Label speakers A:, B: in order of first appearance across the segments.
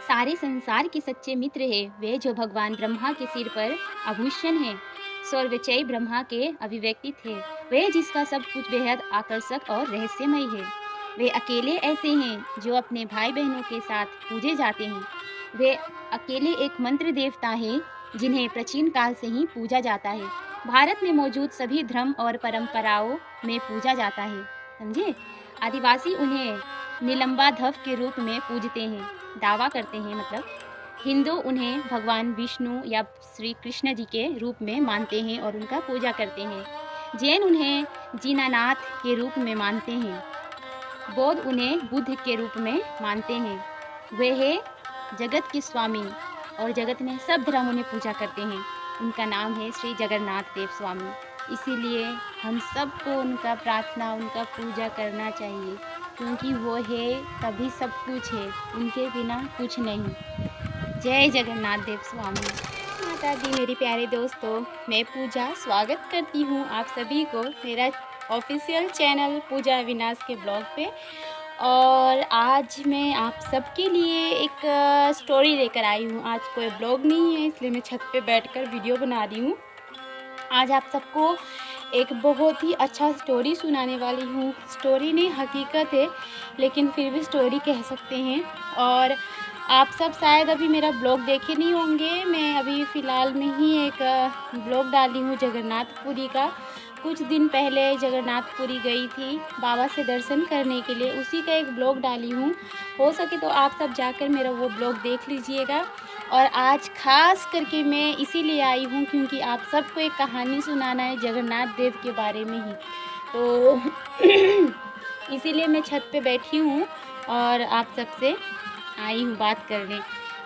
A: सारे संसार के सच्चे मित्र है वे जो भगवान ब्रह्मा के सिर पर आभूषण है। सर्वचय ब्रह्मा के अभिव्यक्ति थे। वे जिसका सब कुछ बेहद आकर्षक और रहस्यमय है। वे अकेले ऐसे हैं जो अपने भाई बहनों के साथ पूजे जाते हैं। वे अकेले एक मंत्र देवता है जिन्हें प्राचीन काल से ही पूजा जाता है। भारत में मौजूद सभी धर्म और परंपराओं में पूजा जाता है। समझे? आदिवासी उन्हें नीलंबाधव के रूप में पूजते हैं, दावा करते हैं। मतलब हिंदू उन्हें भगवान विष्णु या श्री कृष्ण जी के रूप में मानते हैं और उनका पूजा करते हैं। जैन उन्हें जीनानाथ के रूप में मानते हैं। बौद्ध उन्हें बुद्ध के रूप में मानते हैं। वे है जगत के स्वामी और जगत में सब धर्म उन्हें पूजा करते हैं। उनका नाम है श्री जगन्नाथ देव स्वामी। इसीलिए हम सबको उनका प्रार्थना, उनका पूजा करना चाहिए, क्योंकि वो है तभी सब कुछ है, उनके बिना कुछ नहीं। जय जगन्नाथ देव स्वामी। माता दी। मेरे प्यारे दोस्तों, मैं पूजा स्वागत करती हूँ आप सभी को मेरा ऑफिशियल चैनल पूजा अविनाश के ब्लॉग पे। और आज मैं आप सबके लिए एक स्टोरी लेकर आई हूँ। आज कोई ब्लॉग नहीं है, इसलिए मैं छत पे बैठकर वीडियो बना रही हूँ। आज आप सबको एक बहुत ही अच्छा स्टोरी सुनाने वाली हूँ। स्टोरी नहीं, हकीकत है, लेकिन फिर भी स्टोरी कह सकते हैं। और आप सब शायद अभी मेरा ब्लॉग देखे नहीं होंगे। मैं अभी फ़िलहाल में ही एक ब्लॉग डाली हूँ जगन्नाथपुरी का। कुछ दिन पहले जगन्नाथपुरी गई थी बाबा से दर्शन करने के लिए, उसी का एक ब्लॉग डाली हूँ। हो सके तो आप सब जाकर मेरा वो ब्लॉग देख लीजिएगा। और आज खास करके मैं इसीलिए आई हूँ क्योंकि आप सबको एक कहानी सुनाना है जगन्नाथ देव के बारे में ही। तो इसीलिए मैं छत पे बैठी हूँ और आप सबसे आई हूँ बात करने।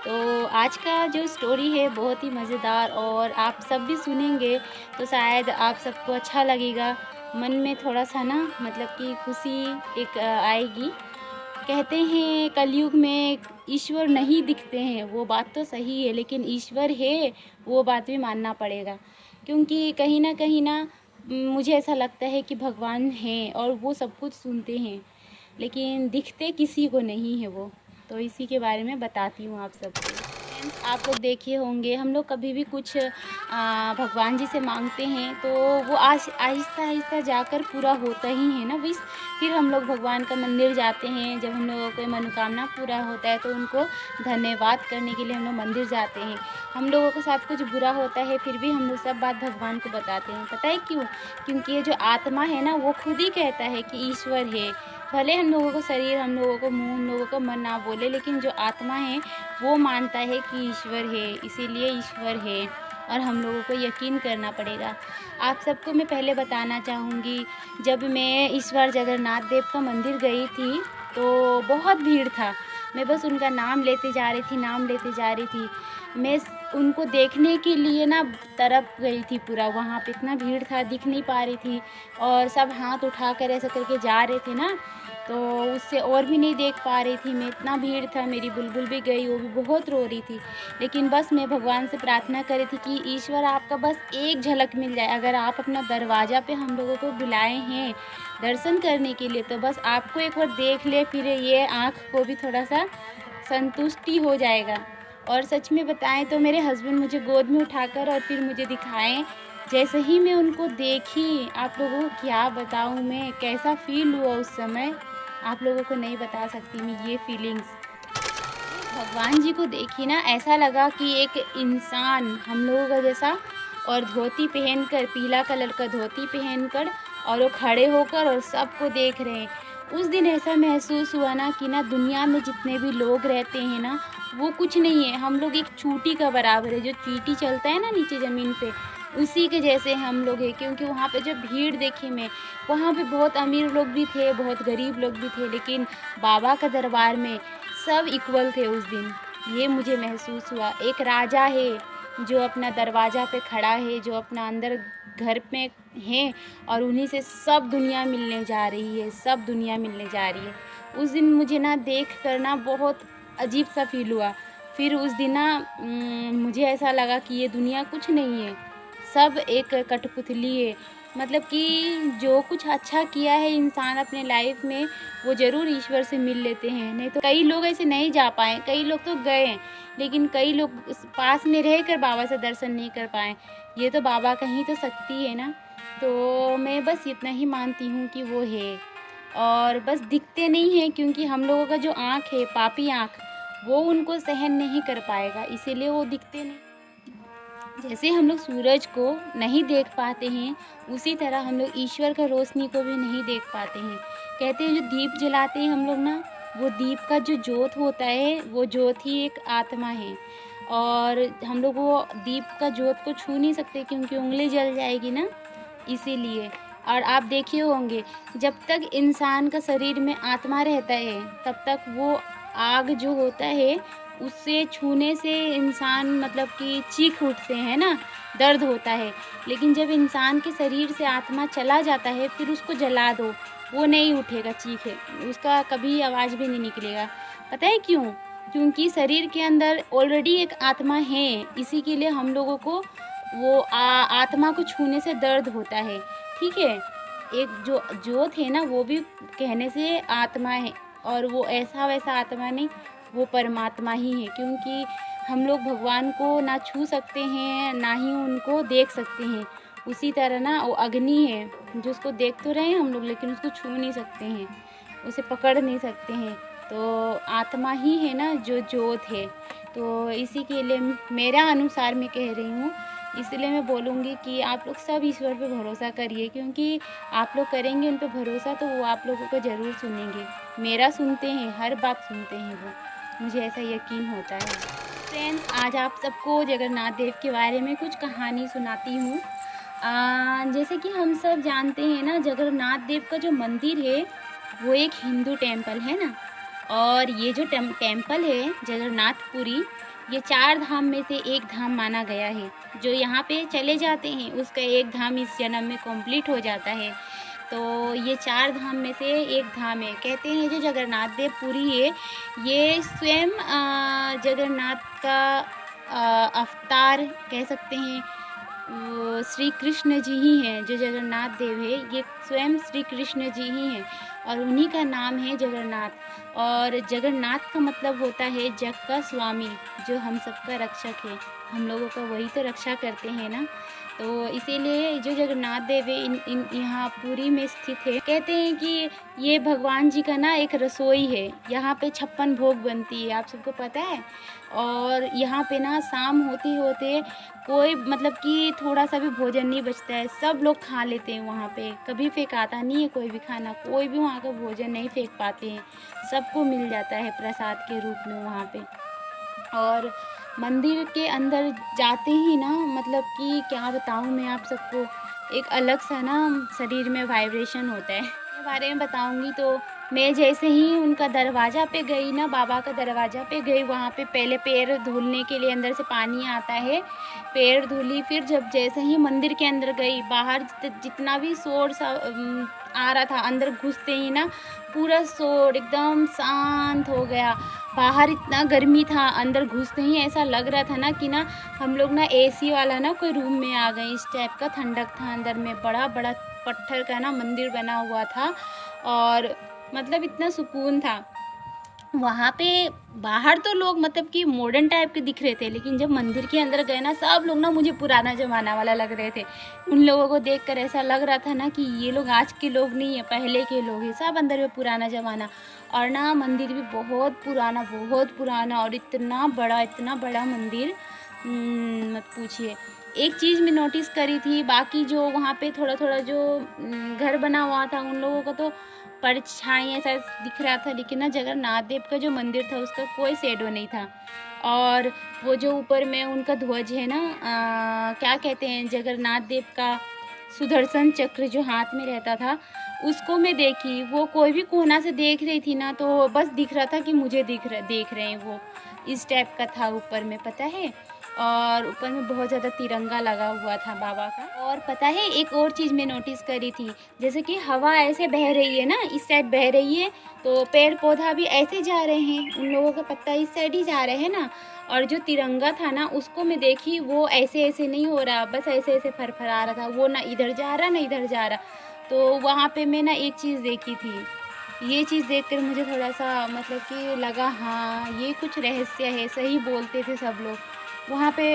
A: तो आज का जो स्टोरी है बहुत ही मज़ेदार, और आप सब भी सुनेंगे तो शायद आप सबको अच्छा लगेगा। मन में थोड़ा सा ना, मतलब कि खुशी एक आएगी। कहते हैं कलयुग में ईश्वर नहीं दिखते हैं, वो बात तो सही है, लेकिन ईश्वर है वो बात भी मानना पड़ेगा। क्योंकि कहीं ना मुझे ऐसा लगता है कि भगवान हैं और वो सब कुछ सुनते हैं, लेकिन दिखते किसी को नहीं है वो। तो इसी के बारे में बताती हूँ आप सबको। आप लोग देखे होंगे, हम लोग कभी भी कुछ भगवान जी से मांगते हैं तो वो आहिस्ता आहिस्ता जाकर पूरा होता ही है ना। फिर हम लोग भगवान का मंदिर जाते हैं। जब हम लोगों को मनोकामना पूरा होता है तो उनको धन्यवाद करने के लिए हम लोग मंदिर जाते हैं। हम लोगों के साथ कुछ बुरा होता है फिर भी हम लोग सब बात भगवान को बताते हैं। पता है क्यों? क्योंकि ये जो आत्मा है ना, वो खुद ही कहता है कि ईश्वर है। भले हम लोगों को शरीर, हम लोगों को मुंह, हम लोगों को मन ना बोले, लेकिन जो आत्मा है वो मानता है कि ईश्वर है। इसीलिए ईश्वर है और हम लोगों को यकीन करना पड़ेगा। आप सबको मैं पहले बताना चाहूँगी, जब मैं इस बार जगन्नाथ देव का मंदिर गई थी तो बहुत भीड़ था। मैं बस उनका नाम लेते जा रही थी। मैं उनको देखने के लिए ना तरफ गई थी पूरा। वहाँ पे इतना भीड़ था, दिख नहीं पा रही थी, और सब हाथ उठाकर ऐसा करके जा रहे थे ना, तो उससे और भी नहीं देख पा रही थी मैं, इतना भीड़ था। मेरी बुलबुल भी गई, वो भी बहुत रो रही थी। लेकिन बस मैं भगवान से प्रार्थना कर रही थी कि ईश्वर आपका बस एक झलक मिल जाए। अगर आप अपना दरवाज़ा पे हम लोगों को बुलाए हैं दर्शन करने के लिए, तो बस आपको एक बार देख ले, फिर ये आँख को भी थोड़ा सा संतुष्टि हो जाएगा। और सच में बताएं तो मेरे हस्बैंड मुझे गोद में उठाकर और फिर मुझे दिखाएं। जैसे ही मैं उनको देखी, आप लोगों को क्या बताऊं मैं, कैसा फील हुआ उस समय, आप लोगों को नहीं बता सकती मैं ये फीलिंग्स। भगवान जी को देखी ना, ऐसा लगा कि एक इंसान हम लोगों का जैसा, और धोती पहनकर, पीला कलर का धोती पहनकर, और वो खड़े होकर और सबको देख रहे हैं। उस दिन ऐसा महसूस हुआ ना कि ना दुनिया में जितने भी लोग रहते हैं ना, वो कुछ नहीं है। हम लोग एक चींटी का बराबर है। जो चींटी चलता है ना नीचे ज़मीन पे, उसी के जैसे हम लोग हैं। क्योंकि वहाँ पे जब भीड़ देखी मैं, वहाँ पे बहुत अमीर लोग भी थे, बहुत गरीब लोग भी थे, लेकिन बाबा का दरबार में सब इक्वल थे उस दिन। ये मुझे महसूस हुआ। एक राजा है जो अपना दरवाज़ा पे खड़ा है, जो अपना अंदर घर में है, और उन्हीं से सब दुनिया मिलने जा रही है, सब दुनिया मिलने जा रही है। उस दिन मुझे ना देख कर ना बहुत अजीब सा फील हुआ। फिर उस दिन ना मुझे ऐसा लगा कि ये दुनिया कुछ नहीं है, सब एक कठपुतली है। मतलब कि जो कुछ अच्छा किया है इंसान अपने लाइफ में, वो ज़रूर ईश्वर से मिल लेते हैं। नहीं तो कई लोग ऐसे नहीं जा पाए, कई लोग तो गए हैं, लेकिन कई लोग उस पास में रहकर बाबा से दर्शन नहीं कर पाए। ये तो बाबा का ही तो शक्ति है ना। तो मैं बस इतना ही मानती हूँ कि वो है, और बस दिखते नहीं हैं क्योंकि हम लोगों का जो आँख है, पापी आँख, वो उनको सहन नहीं कर पाएगा, इसीलिए वो दिखते नहीं। जैसे हम लोग सूरज को नहीं देख पाते हैं, उसी तरह हम लोग ईश्वर का रोशनी को भी नहीं देख पाते हैं। कहते हैं जो दीप जलाते हैं हम लोग ना, वो दीप का जो ज्योत होता है, वो ज्योत ही एक आत्मा है। और हम लोग वो दीप का ज्योत को छू नहीं सकते क्योंकि उंगली जल जाएगी ना, इसीलिए। और आप देखे होंगे, जब तक इंसान का शरीर में आत्मा रहता है, तब तक वो आग जो होता है, उससे छूने से इंसान मतलब कि चीख उठते हैं ना, दर्द होता है। लेकिन जब इंसान के शरीर से आत्मा चला जाता है, फिर उसको जला दो, वो नहीं उठेगा चीखे, उसका कभी आवाज़ भी नहीं निकलेगा। पता है क्यों? क्योंकि शरीर के अंदर ऑलरेडी एक आत्मा है, इसी के लिए हम लोगों को वो आत्मा को छूने से दर्द होता है, ठीक है? एक जो ज्योत है ना, वो भी कहने से आत्मा है, और वो ऐसा वैसा आत्मा नहीं, वो परमात्मा ही है। क्योंकि हम लोग भगवान को ना छू सकते हैं, ना ही उनको देख सकते हैं। उसी तरह ना वो अग्नि है, जो उसको देख तो रहे हैं हम लोग, लेकिन उसको छू नहीं सकते हैं, उसे पकड़ नहीं सकते हैं। तो आत्मा ही है ना जो ज्योत है। तो इसी के लिए मेरा अनुसार मैं कह रही हूँ, इसलिए मैं बोलूँगी कि आप लोग सब ईश्वर पे भरोसा करिए, क्योंकि आप लोग करेंगे उन पे भरोसा, तो वो आप लोगों को ज़रूर सुनेंगे। मेरा सुनते हैं, हर बात सुनते हैं वो, मुझे ऐसा यकीन होता है। फ्रेंड्स, आज आप सबको जगन्नाथ देव के बारे में कुछ कहानी सुनाती हूँ। जैसे कि हम सब जानते हैं ना, जगन्नाथ देव का जो मंदिर है, वो एक हिंदू टेम्पल है ना। और ये जो टेम्पल है जगन्नाथपुरी, ये 4 धाम में से एक धाम माना गया है। जो यहाँ पे चले जाते हैं, उसका एक धाम इस जन्म में कंप्लीट हो जाता है। तो ये 4 धाम में से एक धाम है। कहते हैं जो जगन्नाथ देव पुरी है, ये स्वयं जगन्नाथ का अवतार कह सकते हैं। वो श्री कृष्ण जी ही हैं, जो जगन्नाथ देव है, ये स्वयं श्री कृष्ण जी ही हैं, और उन्हीं का नाम है जगन्नाथ। और जगन्नाथ का मतलब होता है जग का स्वामी, जो हम सबका रक्षक है। हम लोगों का वही तो रक्षा करते हैं ना। तो इसीलिए जो जगन्नाथ देव है, इन यहाँ पुरी में स्थित है। कहते हैं कि ये भगवान जी का ना एक रसोई है। यहाँ पे 56 भोग बनती है, आप सबको पता है। और यहाँ पे ना शाम होते होते कोई मतलब कि थोड़ा सा भी भोजन नहीं बचता है, सब लोग खा लेते हैं वहाँ पे। कभी फेंकाता नहीं है कोई भी खाना, कोई भी वहाँ का भोजन नहीं फेंक पाते हैं, सबको मिल जाता है प्रसाद के रूप में वहाँ पे। और मंदिर के अंदर जाते ही ना, मतलब कि क्या बताऊँ मैं आप सबको, एक अलग सा ना शरीर में वाइब्रेशन होता है। इसके बारे में बताऊँगी तो मैं जैसे ही उनका दरवाज़ा पे गई ना, बाबा का दरवाज़ा पे गई, वहाँ पे पहले पैर धुलने के लिए अंदर से पानी आता है, पैर धुली। फिर जब जैसे ही मंदिर के अंदर गई, बाहर जितना भी शोर आ रहा था, अंदर घुसते ही ना पूरा शोर एकदम शांत हो गया। बाहर इतना गर्मी था, अंदर घुसते ही ऐसा लग रहा था ना कि ना हम लोग ना एसी वाला ना कोई रूम में आ गए, इस टाइप का ठंडक था अंदर में। बड़ा बड़ा पत्थर का ना मंदिर बना हुआ था, और मतलब इतना सुकून था वहाँ पे। बाहर तो लोग मतलब कि मॉडर्न टाइप के दिख रहे थे, लेकिन जब मंदिर के अंदर गए ना, सब लोग ना मुझे पुराना ज़माना वाला लग रहे थे। उन लोगों को देखकर ऐसा लग रहा था ना कि ये लोग आज के लोग नहीं है, पहले के लोग हैं, सब अंदर में पुराना ज़माना। और ना मंदिर भी बहुत पुराना, और इतना बड़ा मंदिर, मत पूछिए। एक चीज़ मैं नोटिस करी थी, बाकी जो वहाँ पे थोड़ा जो घर बना हुआ था, उन लोगों का तो परछाई ऐसा दिख रहा था, लेकिन ना जगन्नाथ देव का जो मंदिर था, उसका कोई शैडो नहीं था। और वो जो ऊपर में उनका ध्वज है ना, क्या कहते हैं, जगन्नाथ देव का सुदर्शन चक्र जो हाथ में रहता था, उसको मैं देखी। वो कोई भी कोना से देख रही थी ना, तो बस दिख रहा था कि मुझे देख रहे हैं वो, इस टाइप का था ऊपर में, पता है। और ऊपर में बहुत ज़्यादा तिरंगा लगा हुआ था बाबा का। और पता है एक और चीज़ मैं नोटिस करी थी, जैसे कि हवा ऐसे बह रही है ना, इस साइड बह रही है, तो पेड़-पौधा भी ऐसे जा रहे हैं, उन लोगों का पत्ता इस साइड ही जा रहे हैं ना। और जो तिरंगा था ना, उसको मैं देखी वो ऐसे-ऐसे नहीं हो रहा, बस ऐसे-ऐसे फरफरा रहा था, वो ना इधर जा रहा, ना इधर जा रहा। तो वहाँ पे मैं ना एक चीज़ देखी थी, ये चीज़ देखकर मुझे थोड़ा-सा मतलब कि लगा हाँ, ये कुछ रहस्य है, सही बोलते थे सब लोग। वहाँ पे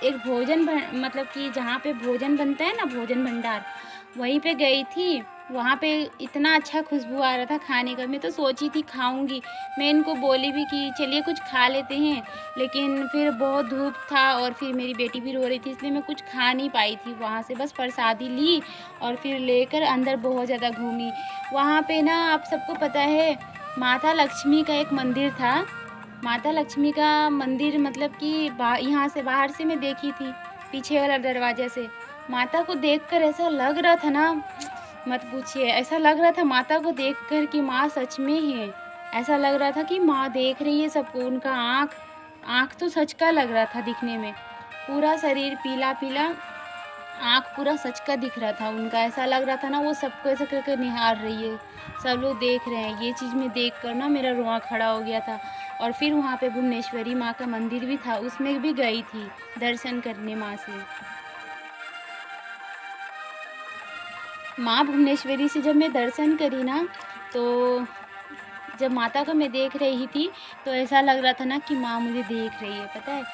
A: एक भोजन भ मतलब कि जहाँ पे भोजन बनता है ना, भोजन भंडार, वहीं पे गई थी। वहाँ पे इतना अच्छा खुशबू आ रहा था खाने का, मैं तो सोची थी खाऊँगी। मैं इनको बोली भी कि चलिए कुछ खा लेते हैं, लेकिन फिर बहुत धूप था और फिर मेरी बेटी भी रो रही थी, इसलिए मैं कुछ खा नहीं पाई थी वहाँ से। बस प्रसादी ली और फिर लेकर अंदर बहुत ज़्यादा घूमी। वहाँ पे ना आप सबको पता है, माता लक्ष्मी का एक मंदिर था। माता लक्ष्मी का मंदिर मतलब कि यहाँ से बाहर से मैं देखी थी, पीछे वाला दरवाज़े से। माता को देखकर ऐसा लग रहा था ना, मत पूछिए, ऐसा लग रहा था माता को देखकर कि माँ सच में है। ऐसा लग रहा था कि माँ देख रही है सबको, उनका आँख तो सच का लग रहा था दिखने में। पूरा शरीर पीला-पीला, आँख पूरा सच का दिख रहा था उनका। ऐसा लग रहा था ना वो सबको ऐसे करके निहार रही है, सब लोग देख रहे हैं। ये चीज़ मैं देखकर ना मेरा रोआँ खड़ा हो गया था। और फिर वहाँ पे भुवनेश्वरी माँ का मंदिर भी था, उसमें भी गई थी दर्शन करने माँ से। माँ भुवनेश्वरी से जब मैं दर्शन करी ना, तो जब माता को मैं देख रही थी, तो ऐसा लग रहा था ना कि माँ मुझे देख रही है, पता है?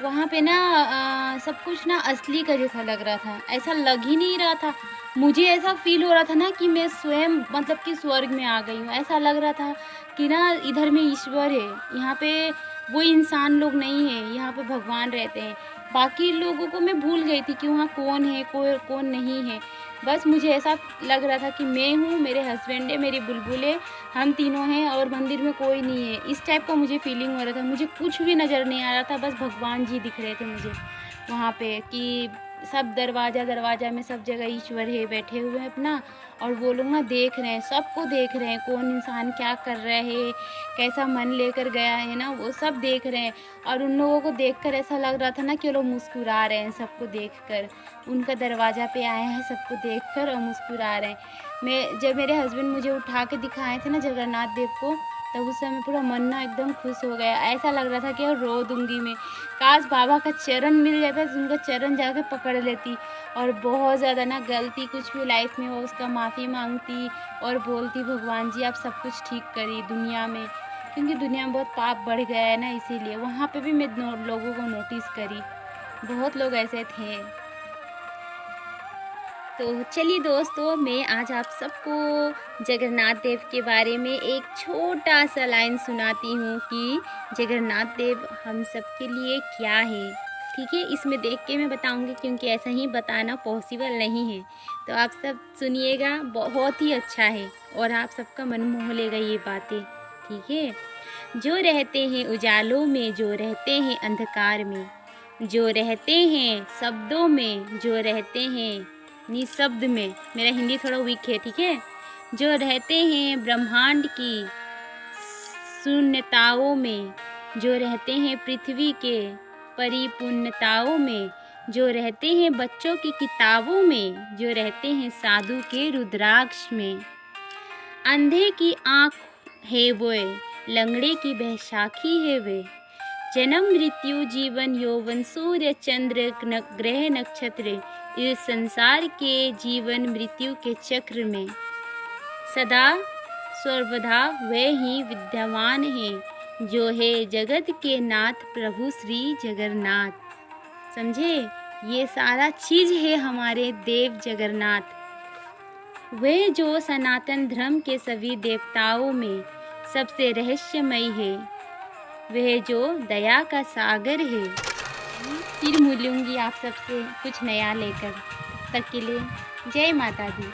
A: वहाँ पे ना सब कुछ ना असली का जैसा लग रहा था, ऐसा लग ही नहीं रहा था। मुझे ऐसा फ़ील हो रहा था ना कि मैं स्वयं मतलब कि स्वर्ग में आ गई हूँ। ऐसा लग रहा था कि ना इधर में ईश्वर है, यहाँ पे वो इंसान लोग नहीं हैं, यहाँ पे भगवान रहते हैं। बाकी लोगों को मैं भूल गई थी कि वहाँ कौन है, कौन नहीं है। बस मुझे ऐसा लग रहा था कि मैं हूँ, मेरे हस्बैंड है, मेरी बुलबुल है, हम तीनों हैं और मंदिर में कोई नहीं है। इस टाइप का मुझे फ़ीलिंग हो रहा था। मुझे कुछ भी नज़र नहीं आ रहा था, बस भगवान जी दिख रहे थे मुझे वहाँ पे कि सब दरवाज़ा में सब जगह ईश्वर है, बैठे हुए हैं अपना। और वो लोग ना देख रहे हैं, सबको देख रहे हैं, कौन इंसान क्या कर रहा है, कैसा मन लेकर गया है ना, वो सब देख रहे हैं। और उन लोगों को देखकर ऐसा लग रहा था ना कि वो लोग मुस्कुरा रहे हैं सबको देखकर। उनका दरवाज़ा पे आए हैं सबको देखकर और मुस्कुरा रहे हैं। जब मेरे हस्बैंड मुझे उठा के दिखाए थे ना जगन्नाथ देव को, तब उस समय पूरा मन ना एकदम खुश हो गया। ऐसा लग रहा था कि अब रो दूँगी मैं। काश बाबा का चरण मिल जाता तो उनका चरण जाके पकड़ लेती और बहुत ज़्यादा ना गलती कुछ भी लाइफ में हो उसका माफ़ी माँगती और बोलती भगवान जी आप सब कुछ ठीक करिए दुनिया में। क्योंकि दुनिया में बहुत पाप बढ़ गया है ना, इसीलिए। वहाँ पे भी मैं लोगों को नोटिस करी, बहुत लोग ऐसे थे। तो चलिए दोस्तों, मैं आज आप सबको जगन्नाथ देव के बारे में एक छोटा सा लाइन सुनाती हूँ कि जगन्नाथ देव हम सब के लिए क्या है। ठीक है, इसमें देख के मैं बताऊँगी क्योंकि ऐसा ही बताना पॉसिबल नहीं है। तो आप सब सुनिएगा, बहुत ही अच्छा है और आप सबका मन मोह लेगा ये बातें। ठीक है, जो रहते हैं उजालों में, जो रहते हैं अंधकार में, जो रहते हैं शब्दों में, जो रहते हैं निःशब्द में, मेरा हिंदी थोड़ा वीक है, ठीक है? जो रहते हैं ब्रह्मांड की शून्यताओं में, जो रहते हैं पृथ्वी के परिपूर्णताओं में, जो रहते हैं बच्चों की किताबों में, जो रहते हैं साधु के रुद्राक्ष में। अंधे की आँख है वे, लंगड़े की बैसाखी है वे। जन्म मृत्यु जीवन यौवन सूर्य चंद्र ग्रह नक्षत्र, इस संसार के जीवन मृत्यु के चक्र में सदा सर्वदा वे ही विद्यमान है जो है जगत के नाथ प्रभु श्री जगन्नाथ। समझे, ये सारा चीज़ है हमारे देव जगन्नाथ। वे जो सनातन धर्म के सभी देवताओं में सबसे रहस्यमय है, वह जो दया का सागर है। फिर मिलूंगी आप सबसे कुछ नया लेकर, तब तक के लिए जय माता दी।